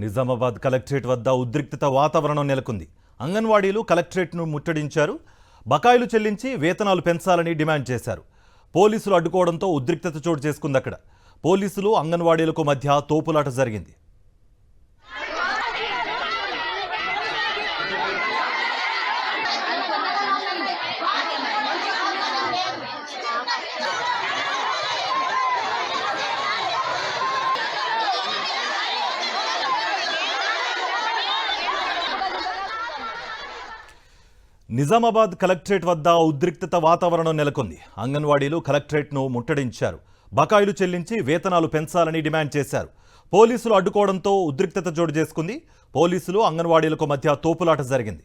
Nizamabad collectorate వద్ద ఉద్రిక్తత వాతావరణం నెలకొంది. అంగన్వాడీలు కలెక్టరేట్ను ముట్టడించారు. బకాయిలు చెల్లించి వేతనాలు పెంచాలని డిమాండ్ చేశారు. పోలీసులు అడ్డుకోవడంతో ఉద్రిక్తత చోటు చేసుకుంది. అక్కడ పోలీసులు అంగన్వాడీలకు మధ్య తోపులాట జరిగింది. నిజామాబాద్ కలెక్టరేట్ వద్ద ఉద్రిక్తత వాతావరణం నెలకొంది. అంగన్వాడీలు కలెక్టరేట్ను ముట్టడించారు. బకాయిలు చెల్లించి వేతనాలు పెంచాలని డిమాండ్ చేశారు. పోలీసులు అడ్డుకోవడంతో ఉద్రిక్తత చోటు చేసుకుంది. పోలీసులు అంగన్వాడీలకు మధ్య తోపులాట జరిగింది.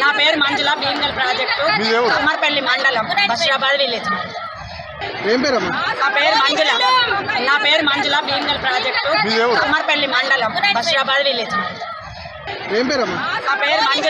నా పేరు మంజుల. భీమ్గల్ ప్రాజెక్టు కమ్మర్పల్లి మండలం బషీరాబాద్ విలేజ్. నా పేరు మంజుల. భీమ్గల్ ప్రాజెక్టు కమ్మర్పల్లి మండలం బషీరాబాద్ విలేజ్. నా పేరు మంజుల.